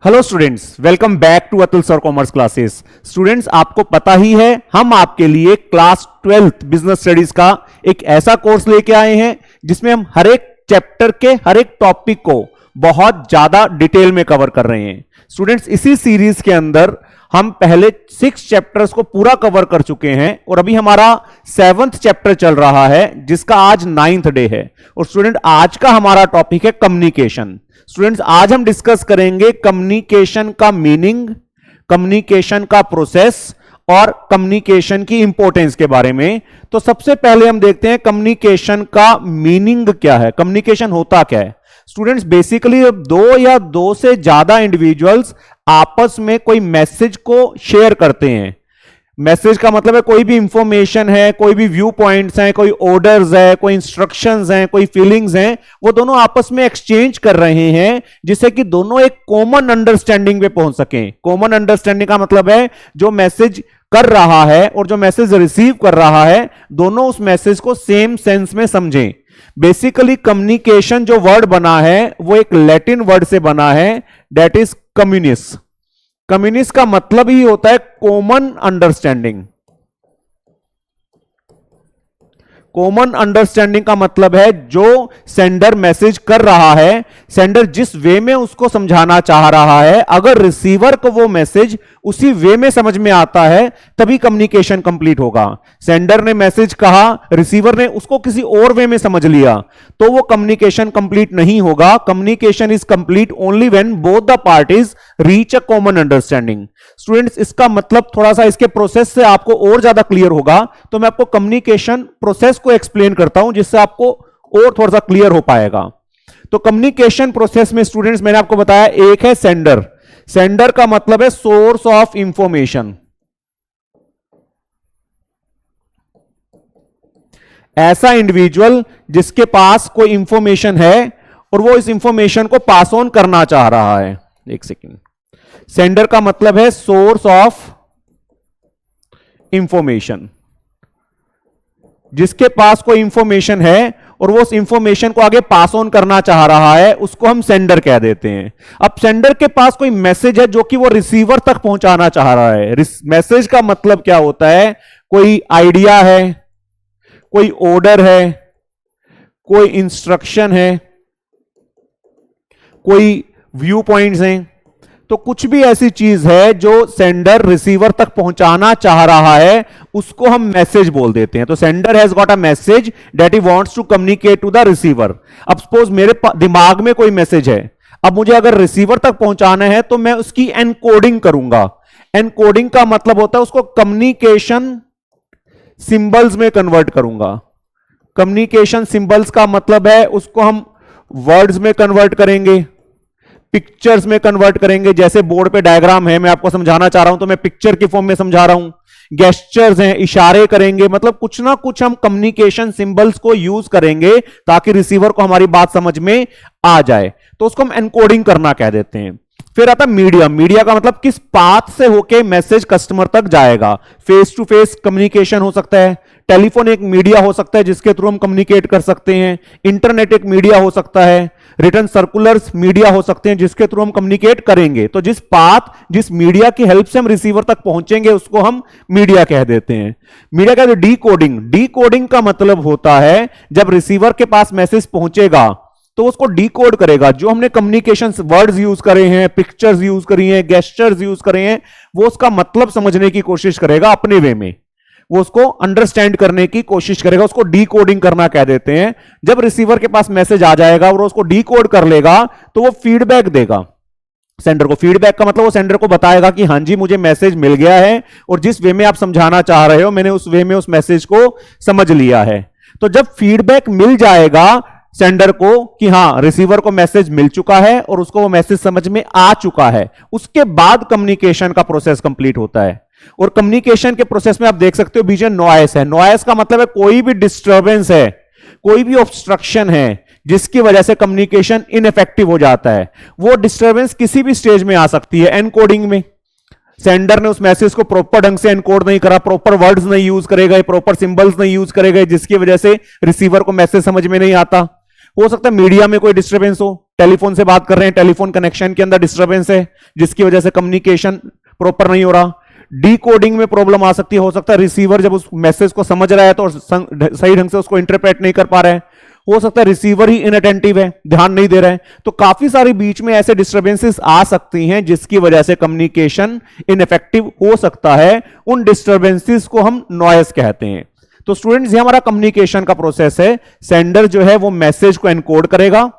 Hello students, welcome back to Atul sir commerce classes. Students, आपको पता ही है हम आपके लिए क्लास 12th बिजनेस स्टडीज का एक ऐसा कोर्स लेके आए हैं जिसमें हम हर एक चैप्टर के हर एक टॉपिक को बहुत ज्यादा डिटेल में कवर कर रहे हैं। स्टूडेंट्स, इसी सीरीज के अंदर हम पहले 6 चैप्टर्स को पूरा कवर कर चुके हैं और अभी हमारा 7th चैप्टर चल रहा है जिसका आज 9th डे है। और स्टूडेंट, आज का हमारा टॉपिक है कम्युनिकेशन। स्टूडेंट्स, आज हम डिस्कस करेंगे कम्युनिकेशन का मीनिंग, कम्युनिकेशन का प्रोसेस और कम्युनिकेशन की इंपॉर्टेंस के बारे में। तो सबसे पहले हम देखते हैं कम्युनिकेशन का मीनिंग क्या है, कम्युनिकेशन होता क्या है। स्टूडेंट्स, बेसिकली दो या दो से ज्यादा इंडिविजुअल्स आपस में कोई मैसेज को शेयर करते हैं। मैसेज का मतलब है कोई भी इंफॉर्मेशन है, कोई भी व्यू पॉइंट्स हैं, कोई ऑर्डर्स है, कोई इंस्ट्रक्शंस हैं, कोई फीलिंग्स हैं, वो दोनों आपस में एक्सचेंज कर रहे हैं जिससे कि दोनों एक कॉमन अंडरस्टैंडिंग पे पहुंच सकें। कॉमन अंडरस्टैंडिंग का मतलब है जो मैसेज कर रहा है और जो मैसेज रिसीव कर रहा है दोनों उस मैसेज को सेम सेंस में समझें। बेसिकली कम्युनिकेशन जो वर्ड बना है वो एक लैटिन वर्ड से बना है, दैट इज कम्युनिस। कम्युनिस्ट का मतलब ही होता है कॉमन अंडरस्टैंडिंग। कॉमन अंडरस्टैंडिंग का मतलब है जो सेंडर मैसेज कर रहा है, सेंडर जिस वे में उसको समझाना चाह रहा है, अगर रिसीवर को वो मैसेज उसी वे में समझ में आता है तभी कम्युनिकेशन कंप्लीट होगा। सेंडर ने मैसेज कहा, रिसीवर ने उसको किसी और वे में समझ लिया तो वो कम्युनिकेशन कंप्लीट नहीं होगा। Communication is complete only when both the parties reach a common understanding. Students, इसका मतलब थोड़ा सा इसके प्रोसेस से आपको और ज्यादा क्लियर होगा तो मैं आपको कम्युनिकेशन प्रोसेस को एक्सप्लेन करता हूं जिससे आपको और थोड़ा सा क्लियर हो पाएगा। तो कम्युनिकेशन प्रोसेस में स्टूडेंट्स मैंने आपको बताया, एक है सेंडर। सेंडर का मतलब है सोर्स ऑफ इंफॉर्मेशन। ऐसा इंडिविजुअल जिसके पास कोई इंफॉर्मेशन है और वो इस इंफॉर्मेशन को पास ऑन करना चाह रहा है। एक सेकेंड, सेंडर का मतलब है सोर्स ऑफ इंफॉर्मेशन। जिसके पास कोई इंफॉर्मेशन है और वो उस इंफॉर्मेशन को आगे पास ऑन करना चाह रहा है उसको हम सेंडर कह देते हैं। अब सेंडर के पास कोई मैसेज है जो कि वो रिसीवर तक पहुंचाना चाह रहा है। मैसेज का मतलब क्या होता है? कोई आइडिया है, कोई ऑर्डर है, कोई इंस्ट्रक्शन है, कोई व्यू पॉइंट्स हैं, तो कुछ भी ऐसी चीज है जो सेंडर रिसीवर तक पहुंचाना चाह रहा है उसको हम मैसेज बोल देते हैं। तो sender has got a message that he wants to communicate to the receiver. अब सपोज मेरे दिमाग में कोई मैसेज है, अब मुझे अगर रिसीवर तक पहुंचाना है तो मैं उसकी एनकोडिंग करूंगा। एनकोडिंग का मतलब होता है उसको कम्युनिकेशन सिंबल्स में कन्वर्ट करूंगा। कम्युनिकेशन सिंबल्स का मतलब है उसको हम वर्ड्स में कन्वर्ट करेंगे, पिक्चर्स में कन्वर्ट करेंगे। जैसे बोर्ड पे डायग्राम है, मैं आपको समझाना चाह रहा हूं तो मैं पिक्चर की फॉर्म में समझा रहा हूं। गेस्चर्स हैं, इशारे करेंगे, मतलब कुछ ना कुछ हम कम्युनिकेशन सिंबल्स को यूज करेंगे ताकि रिसीवर को हमारी बात समझ में आ जाए, तो उसको हम एनकोडिंग करना कह देते हैं। फिर आता मीडिया। मीडिया का मतलब किस पाथ से होके मैसेज कस्टमर तक जाएगा। फेस टू फेस कम्युनिकेशन हो सकता है, टेलीफोन एक मीडिया हो सकता है जिसके थ्रू हम कम्युनिकेट कर सकते हैं, इंटरनेट एक मीडिया हो सकता है, रिटर्न सर्कुलर्स मीडिया हो सकते हैं जिसके थ्रू हम कम्युनिकेट करेंगे। तो जिस पाथ, जिस मीडिया की हेल्प से हम रिसीवर तक पहुंचेंगे उसको हम मीडिया कह देते हैं। मीडिया का डी कोडिंग। डी कोडिंग का मतलब होता है जब रिसीवर के पास मैसेज पहुंचेगा तो उसको डी कोड करेगा। जो हमने कम्युनिकेशन वर्ड्स यूज करे हैं, पिक्चर्स यूज करी हैं, गेस्चर्स यूज करे हैं, वो उसका मतलब समझने की कोशिश करेगा अपने वे में, वो उसको अंडरस्टैंड करने की कोशिश करेगा, उसको डी कोडिंग करना कह देते हैं। जब रिसीवर के पास मैसेज आ जाएगा और उसको डी कोड कर लेगा तो वो फीडबैक देगा सेंडर को। फीडबैक का मतलब वो सेंडर को बताएगा कि हां जी, मुझे मैसेज मिल गया है और जिस वे में आप समझाना चाह रहे हो मैंने उस वे में उस मैसेज को समझ लिया है। तो जब फीडबैक मिल जाएगा सेंडर को कि हां रिसीवर को मैसेज मिल चुका है और उसको वो मैसेज समझ में आ चुका है, उसके बाद कम्युनिकेशन का प्रोसेस कंप्लीट होता है। और कम्युनिकेशन के प्रोसेस में आप देख सकते हो बीच में नॉइस है। नॉइस का मतलब है कोई भी डिस्टर्बेंस है, कोई भी ऑब्स्ट्रक्शन है जिसकी वजह से कम्युनिकेशन इनइफेक्टिव हो जाता है। वो डिस्टर्बेंस किसी भी स्टेज में आ सकती है। एनकोडिंग में सेंडर ने उस मैसेज को प्रॉपर ढंग से एनकोड नहीं करा, प्रॉपर वर्ड्स नहीं यूज करे गए, प्रॉपर सिंबल्स नहीं यूज करे गए जिसकी वजह से रिसीवर को मैसेज समझ में नहीं आता। हो सकता है मीडिया में कोई डिस्टर्बेंस हो, टेलीफोन से बात कर रहे हैं, टेलीफोन कनेक्शन के अंदर डिस्टर्बेंस है जिसकी वजह से कम्युनिकेशन प्रॉपर नहीं हो रहा। डी कोडिंग में प्रॉब्लम आ सकती है, हो सकता है रिसीवर जब उस मैसेज को समझ रहा है तो सही ढंग से उसको इंटरप्रेट नहीं कर पा रहा है, हो सकता है रिसीवर ही इनअटेंटिव है, ध्यान नहीं दे रहा है। तो काफी सारी बीच में ऐसे डिस्टर्बेंसेस आ सकती हैं जिसकी वजह से कम्युनिकेशन इनइफेक्टिव हो सकता है। उन डिस्टर्बेंसेस को हम नॉइस कहते हैं। तो स्टूडेंट्स, ये हमारा कम्युनिकेशन का प्रोसेस है। सेंडर जो है वो मैसेज को एनकोड करेगा,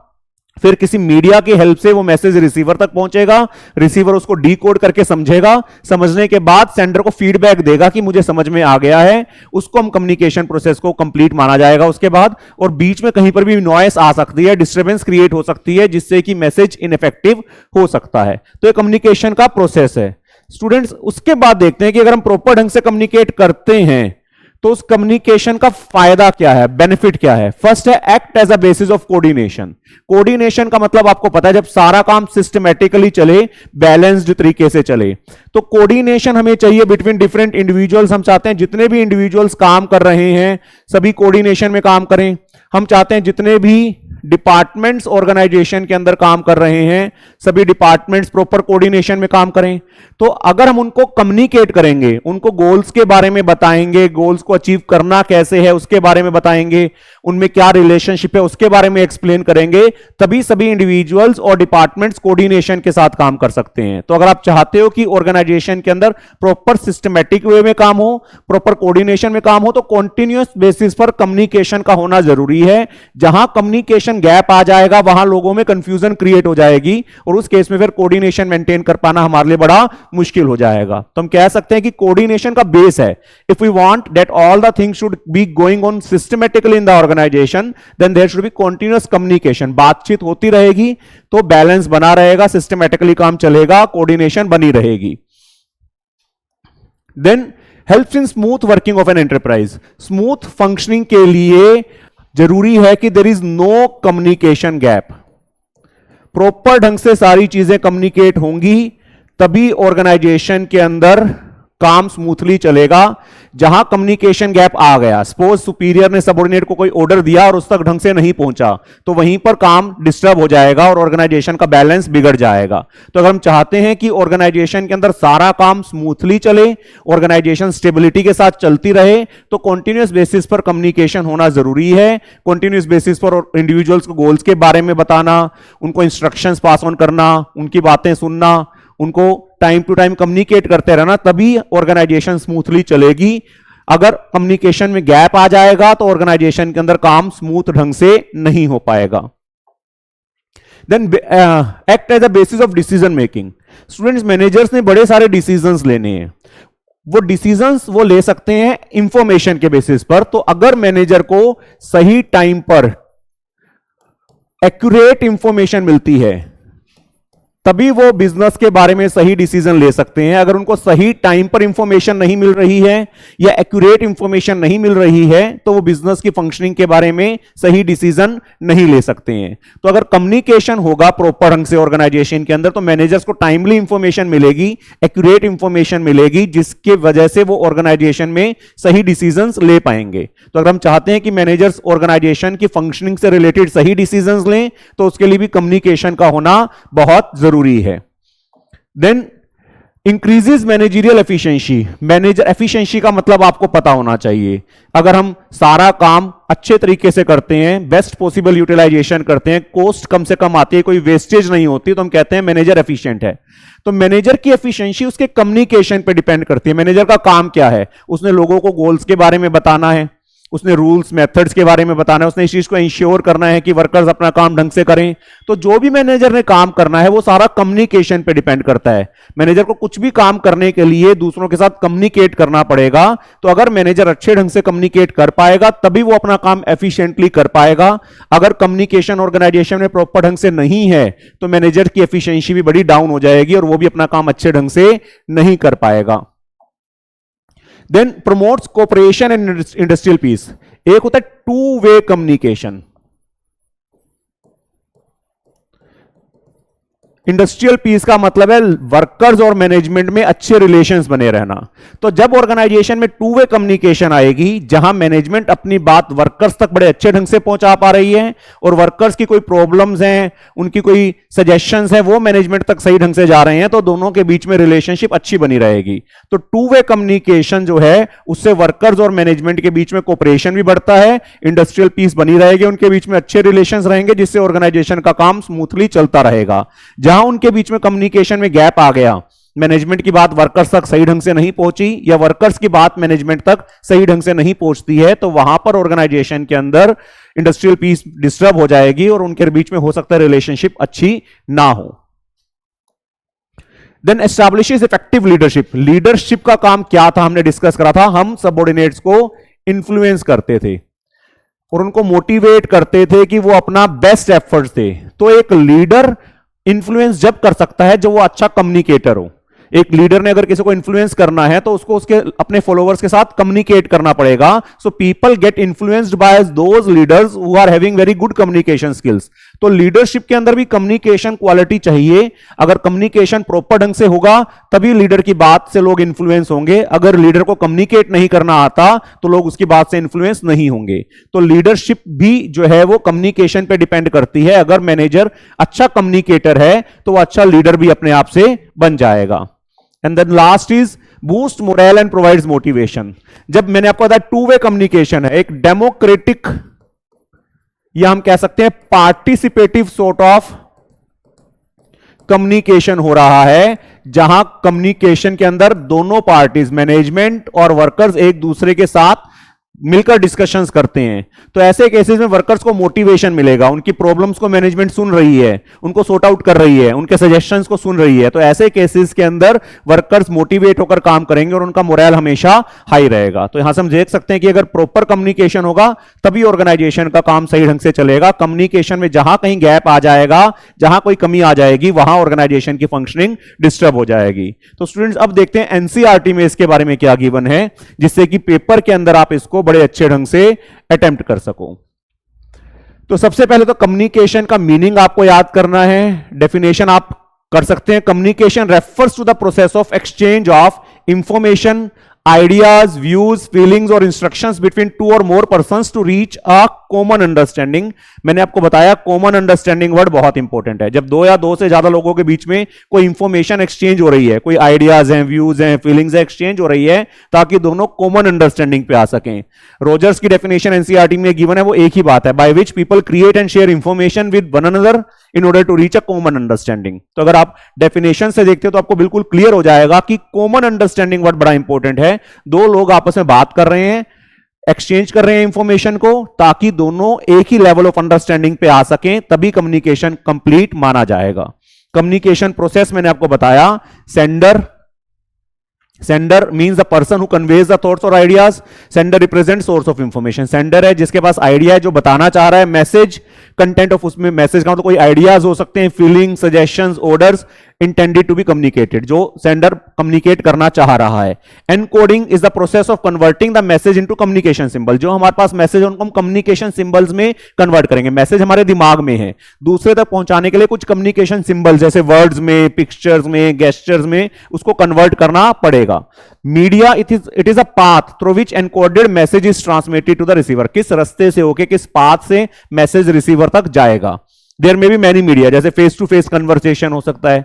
फिर किसी मीडिया की हेल्प से वो मैसेज रिसीवर तक पहुंचेगा, रिसीवर उसको डीकोड करके समझेगा, समझने के बाद सेंडर को फीडबैक देगा कि मुझे समझ में आ गया है, उसको हम कम्युनिकेशन प्रोसेस को कंप्लीट माना जाएगा उसके बाद। और बीच में कहीं पर भी नॉइस आ सकती है, डिस्टर्बेंस क्रिएट हो सकती है जिससे कि मैसेज इनइफेक्टिव हो सकता है। तो ये कम्युनिकेशन का प्रोसेस है स्टूडेंट्स। उसके बाद देखते हैं कि अगर हम प्रॉपर ढंग से कम्युनिकेट करते हैं तो उस कम्युनिकेशन का फायदा क्या है, बेनिफिट क्या है। फर्स्ट है act as a basis of coordination. Coordination का मतलब आपको पता है, जब सारा काम सिस्टमैटिकली चले, बैलेंस्ड तरीके से चले। तो कोऑर्डिनेशन हमें चाहिए बिटवीन डिफरेंट इंडिविजुअल्स। हम चाहते हैं जितने भी इंडिविजुअल्स काम कर रहे हैं सभी कोऑर्डिनेशन में काम करें। हम चाहते हैं जितने भी डिपार्टमेंट्स ऑर्गेनाइजेशन के अंदर काम कर रहे हैं सभी डिपार्टमेंट्स प्रॉपर कोऑर्डिनेशन में काम करें। तो अगर हम उनको कम्युनिकेट करेंगे, उनको गोल्स के बारे में बताएंगे, गोल्स को अचीव करना कैसे है उसके बारे में बताएंगे, उनमें क्या रिलेशनशिप है उसके बारे में एक्सप्लेन करेंगे, तभी सभी इंडिविजुअल्स और डिपार्टमेंट्स कोऑर्डिनेशन के साथ काम कर सकते हैं। तो अगर आप चाहते हो कि ऑर्गेनाइजेशन के अंदर प्रॉपर सिस्टमैटिक वे में काम हो, प्रॉपर कोऑर्डिनेशन में काम हो, तो कॉन्टिन्यूअस बेसिस पर कम्युनिकेशन का होना जरूरी है। जहां कम्युनिकेशन गैप आ जाएगा वहां लोगों में कंफ्यूजन क्रिएट हो जाएगी और उस केस में फिर कोऑर्डिनेशन मेंटेन कर पाना हमारे लिए बड़ा मुश्किल हो जाएगा। तो हम कह सकते हैं कि कोऑर्डिनेशन का बेस है। If we want that all the things should be going on systematically in the organisation, then there should be continuous communication. बातचीत होती रहेगी तो बैलेंस बना रहेगा, सिस्टमैटिकली काम चलेगा, कोऑर्डिनेशन बनी रहेगी। Then helps in smooth working of an enterprise. Smooth functioning के लिए जरूरी है कि there is no communication gap. Proper ढंग से सारी चीजें कम्युनिकेट होंगी तभी ऑर्गेनाइजेशन के अंदर काम स्मूथली चलेगा। जहां कम्युनिकेशन गैप आ गया, सपोज सुपीरियर ने सबऑर्डिनेट को कोई ऑर्डर दिया और उस तक ढंग से नहीं पहुंचा, तो वहीं पर काम डिस्टर्ब हो जाएगा और ऑर्गेनाइजेशन का बैलेंस बिगड़ जाएगा। तो अगर हम चाहते हैं कि ऑर्गेनाइजेशन के अंदर सारा काम स्मूथली चले, ऑर्गेनाइजेशन स्टेबिलिटी के साथ चलती रहे, तो कॉन्टिन्यूअस बेसिस पर कम्युनिकेशन होना जरूरी है। कॉन्टिन्यूअस बेसिस पर इंडिविजुअल्स को गोल्स के बारे में बताना, उनको इंस्ट्रक्शंस पास ऑन करना, उनकी बातें सुनना, उनको टाइम टू टाइम कम्युनिकेट करते रहना, तभी ऑर्गेनाइजेशन स्मूथली चलेगी। अगर कम्युनिकेशन में गैप आ जाएगा तो ऑर्गेनाइजेशन के अंदर काम स्मूथ ढंग से नहीं हो पाएगा। Then act as a basis of decision making. Students, managers ने बड़े सारे डिसीजंस लेने हैं। वो डिसीजंस वो ले सकते हैं इंफॉर्मेशन के बेसिस पर। तो अगर मैनेजर को सही टाइम पर एक्यूरेट इंफॉर्मेशन मिलती है तभी वो बिजनेस के बारे में सही डिसीजन ले सकते हैं। अगर उनको सही टाइम पर इंफॉर्मेशन नहीं मिल रही है या एक्यूरेट इंफॉर्मेशन नहीं मिल रही है तो वो बिजनेस की फंक्शनिंग के बारे में सही डिसीजन नहीं ले सकते हैं। तो अगर कम्युनिकेशन होगा प्रॉपर ढंग से ऑर्गेनाइजेशन के अंदर तो मैनेजर्स को टाइमली इंफॉर्मेशन मिलेगी, एक्यूरेट इंफॉर्मेशन मिलेगी, जिसके वजह से वो ऑर्गेनाइजेशन में सही डिसीजंस ले पाएंगे। तो अगर हम चाहते हैं कि मैनेजर्स ऑर्गेनाइजेशन की फंक्शनिंग से रिलेटेड सही डिसीजंस लें तो उसके लिए भी कम्युनिकेशन का होना बहुत जरूरी है। Then increases managerial efficiency. Manager efficiency का मतलब आपको पता होना चाहिए। अगर हम सारा काम अच्छे तरीके से करते हैं, बेस्ट पॉसिबल यूटिलाइजेशन करते हैं, कॉस्ट कम से कम आती है, कोई वेस्टेज नहीं होती, तो हम कहते हैं मैनेजर एफिशिएंट है। तो मैनेजर की एफिशिएंसी उसके कम्युनिकेशन पे डिपेंड करती है। मैनेजर का काम क्या है, उसने लोगों को गोल्स के बारे में बताना है, उसने रूल्स मेथड्स के बारे में बताना है, उसने इस चीज को इंश्योर करना है कि वर्कर्स अपना काम ढंग से करें। तो जो भी मैनेजर ने काम करना है वो सारा कम्युनिकेशन पे डिपेंड करता है। मैनेजर को कुछ भी काम करने के लिए दूसरों के साथ कम्युनिकेट करना पड़ेगा। तो अगर मैनेजर अच्छे ढंग से कम्युनिकेट कर पाएगा तभी वो अपना काम एफिशिएंटली कर पाएगा। अगर कम्युनिकेशन ऑर्गेनाइजेशन में प्रॉपर ढंग से नहीं है तो मैनेजर की एफिशिएंसी भी बड़ी डाउन हो जाएगी और वो भी अपना काम अच्छे ढंग से नहीं कर पाएगा। Then promotes cooperation and industrial peace. एक होता है two way communication. Industrial peace का मतलब है वर्कर्स और मैनेजमेंट में अच्छे रिलेशंस बने रहना। तो जब ऑर्गेनाइजेशन में टू वे कम्युनिकेशन आएगी, जहां मैनेजमेंट अपनी बात वर्कर्स तक बड़े अच्छे ढंग से पहुंचा पा रही है और वर्कर्स की कोई प्रॉब्लम्स हैं, उनकी कोई सजेशंस हैं, वो मैनेजमेंट तक सही ढंग से जा रहे हैं, तो दोनों के बीच में रिलेशनशिप अच्छी बनी रहेगी। तो टू वे कम्युनिकेशन जो है उससे वर्कर्स और मैनेजमेंट के बीच में कोऑपरेशन भी बढ़ता है, इंडस्ट्रियल पीस बनी रहेगी, उनके बीच में अच्छे रिलेशंस रहेंगे, जिससे ऑर्गेनाइजेशन का काम स्मूथली चलता रहेगा। जहां उनके बीच में कम्युनिकेशन में गैप आ गया, मैनेजमेंट की बात वर्कर्स तक सही ढंग से नहीं पहुंची या वर्कर्स की बात मैनेजमेंट तक सही ढंग से नहीं पहुंचती है, तो वहां पर ऑर्गेनाइजेशन के अंदर इंडस्ट्रियल पीस डिस्टर्ब हो जाएगी और उनके बीच में हो सकता है रिलेशनशिप अच्छी ना हो। Then establishes effective leadership. Leadership का काम क्या था, हमने डिस्कस करा था, हम सबऑर्डिनेट्स को इन्फ्लुएंस करते थे और उनको मोटिवेट करते थे कि वो अपना बेस्ट एफर्ट्स दे। तो एक लीडर इन्फ्लुएंस जब कर सकता है जब वो अच्छा कम्युनिकेटर हो। एक लीडर ने अगर किसी को इन्फ्लुएंस करना है तो उसको उसके अपने फॉलोअर्स के साथ कम्युनिकेट करना पड़ेगा। So people get influenced by those leaders who are having very good communication skills. तो लीडरशिप के अंदर भी कम्युनिकेशन क्वालिटी चाहिए। अगर कम्युनिकेशन प्रॉपर ढंग से होगा तभी लीडर की बात से लोग इन्फ्लुएंस होंगे। अगर लीडर को कम्युनिकेट नहीं करना आता तो लोग उसकी बात से इन्फ्लुएंस नहीं होंगे। तो लीडरशिप भी जो है वो कम्युनिकेशन पे डिपेंड करती है। अगर मैनेजर अच्छा कम्युनिकेटर है तो वो अच्छा लीडर भी अपने आप से बन जाएगा। And then last is boost morale and provides motivation. जब मैंने आपको बताया टू वे कम्युनिकेशन है, एक डेमोक्रेटिक या हम कह सकते हैं पार्टिसिपेटिव सॉर्ट ऑफ कम्युनिकेशन हो रहा है, जहां कम्युनिकेशन के अंदर दोनों पार्टीज मैनेजमेंट और वर्कर्स एक दूसरे के साथ मिलकर डिस्कशंस करते हैं। तो ऐसे केसेस में वर्कर्स को मोटिवेशन मिलेगा, उनकी प्रॉब्लम्स को मैनेजमेंट सुन रही है, उनको सॉर्ट आउट कर रही है, उनके सजेशंस को सुन रही है। तो ऐसे केसेस के अंदर वर्कर्स मोटिवेट होकर काम करेंगे और उनका मोरल हमेशा हाई रहेगा। तो यहां से हम देख सकते हैं कि अगर प्रॉपर कम्युनिकेशन होगा तभी ऑर्गेनाइजेशन का काम सही ढंग से चलेगा। कम्युनिकेशन में जहां कहीं गैप आ जाएगा, जहां कोई कमी आ जाएगी, वहां ऑर्गेनाइजेशन की फंक्शनिंग डिस्टर्ब हो जाएगी। तो स्टूडेंट्स अब देखते हैं एनसीईआरटी में इसके बारे में क्या गिवन है, जिससे कि पेपर के अंदर आप इसको बड़े अच्छे ढंग से अटेम्प्ट कर सको। तो सबसे पहले तो कम्युनिकेशन का मीनिंग आपको याद करना है। डेफिनेशन आप कर सकते हैं। Communication refers to the process of exchange of information, ideas, views, feelings और इंस्ट्रक्शंस बिटवीन टू और more persons to reach a common understanding. मैंने आपको बताया कॉमन अंडरस्टैंडिंग वर्ड बहुत इंपॉर्टेंट है। जब दो या दो से ज्यादा लोगों के बीच में कोई इंफॉर्मेशन एक्सचेंज हो रही है, कोई आइडियाज हैं, व्यूज हैं, फीलिंग्स हैं, एक्सचेंज हो रही है, ताकि दोनों कॉमन अंडरस्टैंडिंग पे आ सकें। रोजर्स की डेफिनेशन एनसीईआरटी में गिवन है, वो एक ही बात है, by which people create and share information with one another in order to reach a common understanding. तो अगर आप डेफिनेशन से देखते हो तो आपको बिल्कुल क्लियर हो जाएगा कि कॉमन अंडरस्टैंडिंग वर्ड बड़ा इंपॉर्टेंट है। दो लोग आपस में बात कर रहे हैं, एक्सचेंज कर रहे हैं इंफॉर्मेशन को, ताकि दोनों एक ही लेवल ऑफ अंडरस्टैंडिंग पे आ सकें, तभी कम्युनिकेशन कंप्लीट माना जाएगा। कम्युनिकेशन प्रोसेस मैंने आपको बताया, sender means the person who conveys the thoughts और ideas. Sender represent source of information. Sender है जिसके पास आइडिया है, जो बताना चाह रहा है। मैसेज, कंटेंट ऑफ उसमें मैसेज का मतलब कोई आइडियाज हो सकते हैं, feeling, suggestions, orders intended to be communicated, जो सेंडर कम्युनिकेट करना चाह रहा है। Encoding is the process of converting the message into communication symbol. जो हमारे पास मैसेज है उनको हम कम्युनिकेशन सिंबल्स में कन्वर्ट करेंगे। मैसेज हमारे दिमाग में है, दूसरे तक पहुंचाने के लिए कुछ कम्युनिकेशन सिंबल्स जैसे वर्ड्स में, पिक्चर्स में, गेस्चर्स में उसको कन्वर्ट करना पड़ेगा। Media, it is a path through which encoded message is transmitted to the receiver. किस रास्ते से होके, किस पाथ से मैसेज रिसीवर तक जाएगा। देयर में भी मैनी मीडिया, जैसे फेस टू फेस कन्वर्सेशन हो सकता है,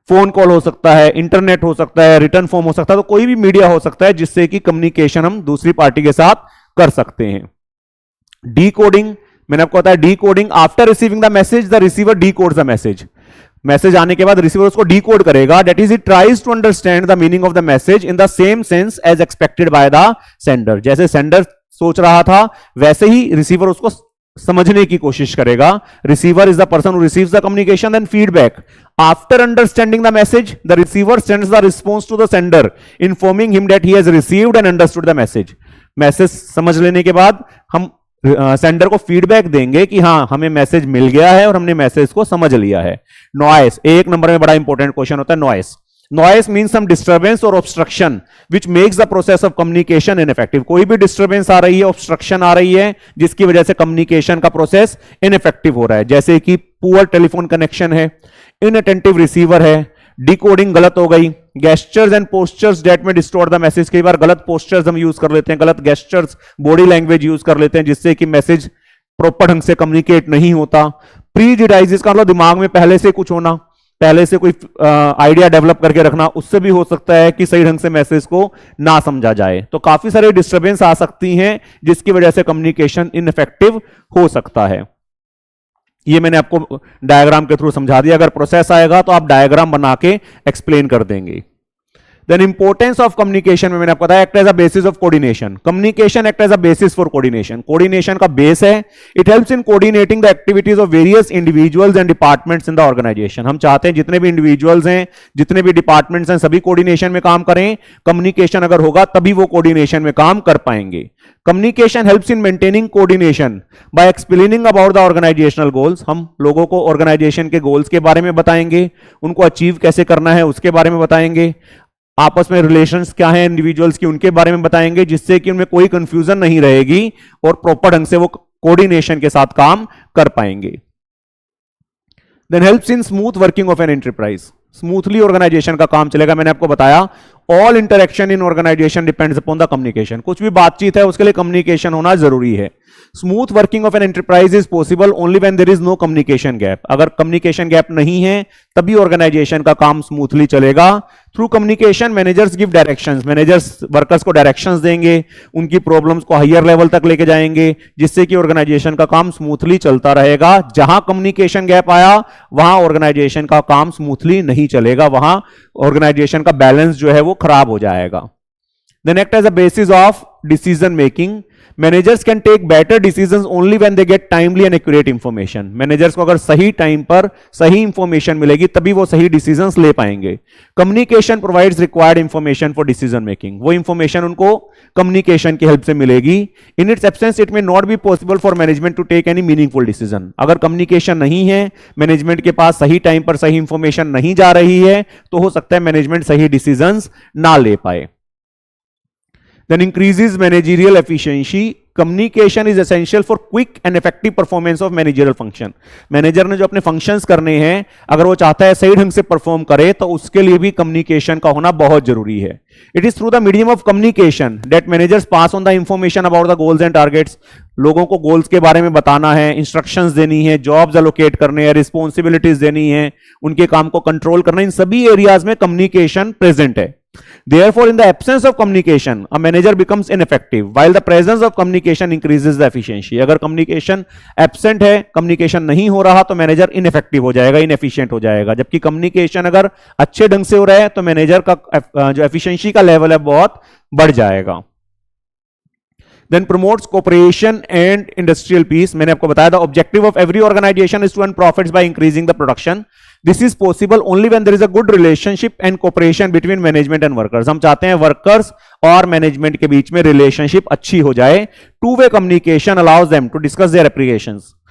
फोन कॉल हो सकता है, इंटरनेट हो सकता है, रिटर्न फॉर्म हो सकता है। तो कोई भी मीडिया हो सकता है जिससे कि कम्युनिकेशन हम दूसरी पार्टी के साथ कर सकते हैं। डीकोडिंग, मैंने आपको बताया decoding, after receiving the message the receiver decodes the message. Message आने के बाद रिसीवर उसको डीकोड करेगा, that is it tries to understand the meaning of the message in the same sense as expected by the sender. जैसे sender सोच रहा था वैसे ही रिसीवर उसको समझने की कोशिश करेगा। Receiver is the person who receives the communication then feedback. After understanding the message the receiver sends the response to the sender informing him that he has received and understood the message. Message समझ लेने के बाद हम sender को feedback देंगे कि हाँ हमें मैसेज मिल गया है और हमने मैसेज को समझ लिया है। नॉइस, एक नंबर में बड़ा इंपॉर्टेंट क्वेश्चन होता है नॉइस। नॉइस मीन सम डिस्टर्बेंस और obstruction which makes the process of communication ineffective. कोई भी डिस्टर्बेंस आ रही है, ऑब्स्ट्रक्शन आ रही है, जिसकी वजह से कम्युनिकेशन का प्रोसेस इनइफेक्टिव हो रहा है, जैसे कि पुअर टेलीफोन कनेक्शन है, इनअटेंटिव रिसीवर है, डिकोडिंग गलत हो गई, गेस्चर्स एंड पोस्चर्स दैट में डिस्टोर्ट द मैसेज। कई बार गलत पोस्चर्स हम यूज कर लेते हैं, गलत गेस्चर्स, बॉडी लैंग्वेज यूज कर लेते हैं, जिससे कि मैसेज प्रॉपर ढंग से कम्युनिकेट नहीं होता। प्रीजुडाइज का मतलब दिमाग में पहले से कुछ होना, पहले से कोई आइडिया डेवलप करके रखना, उससे भी हो सकता है कि सही ढंग से मैसेज को ना समझा जाए। तो काफी सारे डिस्टर्बेंस आ सकती हैं जिसकी वजह से कम्युनिकेशन इनइफेक्टिव हो सकता है। ये मैंने आपको डायग्राम के थ्रू समझा दिया। अगर प्रोसेस आएगा तो आप डायग्राम बना के एक्सप्लेन कर देंगे। देन इंपॉर्टेंस ऑफ कम्युनिकेशन में मैंने आपको बताया, act as a basis of coordination. Communication act as a basis for coordination. Coordination का बेस है। It helps in coordinating the activities of various individuals and departments in the organization. हम चाहते हैं जितने भी इंडिविजुअल्स हैं, जितने भी डिपार्टमेंट्स हैं, सभी कोऑर्डिनेशन में काम करें। कम्युनिकेशन अगर होगा तभी वो कोऑर्डिनेशन में काम कर पाएंगे। Communication helps in maintaining coordination by explaining about the organizational goals. हम लोगों को ऑर्गेनाइजेशन के गोल्स के बारे में बताएंगे, उनको अचीव कैसे करना है उसके बारे में बताएंगे, आपस में रिलेशंस क्या हैं इंडिविजुअल्स की उनके बारे में बताएंगे, जिससे कि उनमें कोई कंफ्यूजन नहीं रहेगी और प्रॉपर ढंग से वो कोऑर्डिनेशन के साथ काम कर पाएंगे। Then helps in smooth working of an enterprise. Smoothly organization का काम चलेगा। मैंने आपको बताया all interaction in organization depends upon the communication. कुछ भी बातचीत है उसके लिए कम्युनिकेशन होना जरूरी है। Smooth working of an enterprise is possible only when there is no communication gap. अगर कम्युनिकेशन गैप नहीं है तभी ऑर्गेनाइजेशन का काम स्मूथली चलेगा। Through communication managers give directions. Managers workers को डायरेक्शंस देंगे, उनकी प्रॉब्लम्स को हायर लेवल तक लेके जाएंगे, जिससे कि ऑर्गेनाइजेशन का काम स्मूथली चलता रहेगा। जहां कम्युनिकेशन गैप आया वहां ऑर्गेनाइजेशन का काम स्मूथली नहीं चलेगा, वहां ऑर्गेनाइजेशन का बैलेंस जो है वो खराब हो जाएगा। Then act as a basis of decision making. Managers can take better decisions only when they get timely and accurate information. Managers को अगर सही टाइम पर सही इंफॉर्मेशन मिलेगी तभी वो सही डिसीजंस ले पाएंगे। Communication provides required information for decision making. वो इंफॉर्मेशन उनको कम्युनिकेशन की हेल्प से मिलेगी। In its absence it may not be possible for management to take any meaningful decision. अगर कम्युनिकेशन नहीं है, मैनेजमेंट के पास सही टाइम पर सही इंफॉर्मेशन नहीं जा रही है, तो हो सकता है मैनेजमेंट सही डिसीजंस ना ले पाए। Then increases managerial efficiency. Communication is essential for quick and effective performance of managerial function. Manager ने जो अपने फंक्शंस करने हैं, अगर वो चाहता है सही ढंग से परफॉर्म करे, तो उसके लिए भी कम्युनिकेशन का होना बहुत जरूरी है। It is through the medium of communication that managers pass on the information about the goals and targets. लोगों को गोल्स के बारे में बताना है, इंस्ट्रक्शंस देनी है, जॉब्स एलोकेट करने हैं, रिस्पॉन्सिबिलिटीज देनी है, उनके काम को कंट्रोल करना, इन सभी एरियाज में कम्युनिकेशन प्रेजेंट है। Therefore, in the absence of communication, a manager becomes ineffective, while the presence of communication increases the efficiency. अगर communication absent है, communication नहीं हो रहा, तो मैनेजर ineffective हो जाएगा, inefficient हो जाएगा। जबकि communication अगर अच्छे ढंग से हो रहा है तो मैनेजर का जो efficiency का लेवल है बहुत बढ़ जाएगा। Then promotes cooperation and industrial peace. मैंने आपको बताया था objective of every organization is to earn profits by increasing the production. This is possible only when there is a good relationship and cooperation between management and workers. हम चाहते हैं workers और management के बीच में रिलेशनशिप अच्छी हो जाए। Two way communication allows them to discuss their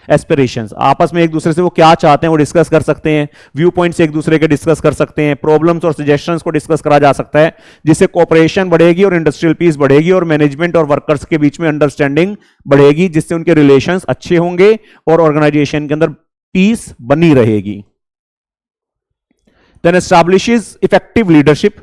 aspirations. आपस में एक दूसरे से वो क्या चाहते हैं वो डिस्कस कर सकते हैं, व्यू पॉइंट्स एक दूसरे के डिस्कस कर सकते हैं, प्रॉब्लम्स और सजेशंस को डिस्कस करा जा सकता है, जिससे कोऑपरेशन बढ़ेगी और इंडस्ट्रियल पीस बढ़ेगी और मैनेजमेंट और वर्कर्स के बीच में अंडरस्टैंडिंग बढ़ेगी, जिससे उनके रिलेशंस अच्छे होंगे और ऑर्गेनाइजेशन के अंदर पीस बनी रहेगी। Then establishes effective leadership.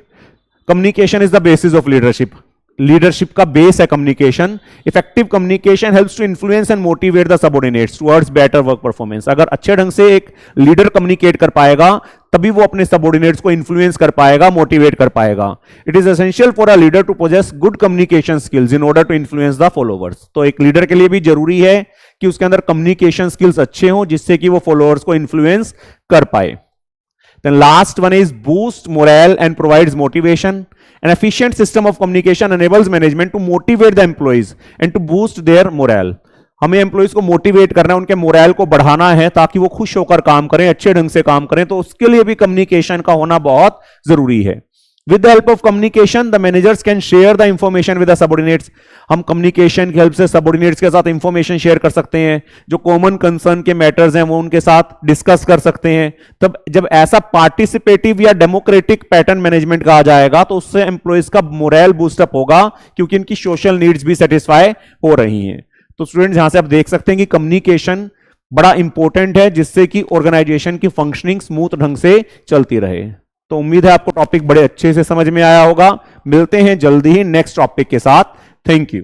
Communication is the basis of leadership. Leadership का बेस है communication. Effective communication helps to influence and motivate the subordinates towards better work performance. अगर अच्छे ढंग से एक लीडर कम्युनिकेट कर पाएगा तभी वो अपने सबऑर्डिनेट्स को इन्फ्लुएंस कर पाएगा, मोटिवेट कर पाएगा। It is essential for a leader to possess good communication skills in order to influence the followers. तो एक लीडर के लिए भी जरूरी है कि उसके अंदर कम्युनिकेशन स्किल्स अच्छे हों, जिससे कि वो फॉलोअर्स को इन्फ्लुएंस कर पाए। Then last one is boost morale and provides motivation. An efficient system of communication enables management to motivate the employees and to boost their morale. हमें एम्प्लॉइज को मोटिवेट करना है, उनके मोरल को बढ़ाना है ताकि वो खुश होकर काम करें, अच्छे ढंग से काम करें, तो उसके लिए भी कम्युनिकेशन का होना बहुत जरूरी है। With the help of communication the managers can share the information with the subordinates. हम कम्युनिकेशन की हेल्प से सबऑर्डिनेट्स के साथ इंफॉर्मेशन शेयर कर सकते हैं, जो कॉमन कंसर्न के मैटर्स हैं वो उनके साथ डिस्कस कर सकते हैं। तब जब ऐसा पार्टिसिपेटिव या डेमोक्रेटिक पैटर्न मैनेजमेंट कहा जाएगा तो उससे एम्प्लॉयज का मोरल बूस्टअप होगा, क्योंकि इनकी सोशल नीड्स भी सेटिस्फाई हो रही हैं। तो स्टूडेंट्स यहां से आप देख सकते हैं कि कम्युनिकेशन बड़ा इंपॉर्टेंट है, जिससे कि ऑर्गेनाइजेशन की फंक्शनिंग स्मूथ ढंग से चलती रहे। तो उम्मीद है आपको टॉपिक बड़े अच्छे से समझ में आया होगा। मिलते हैं जल्दी ही नेक्स्ट टॉपिक के साथ। Thank you.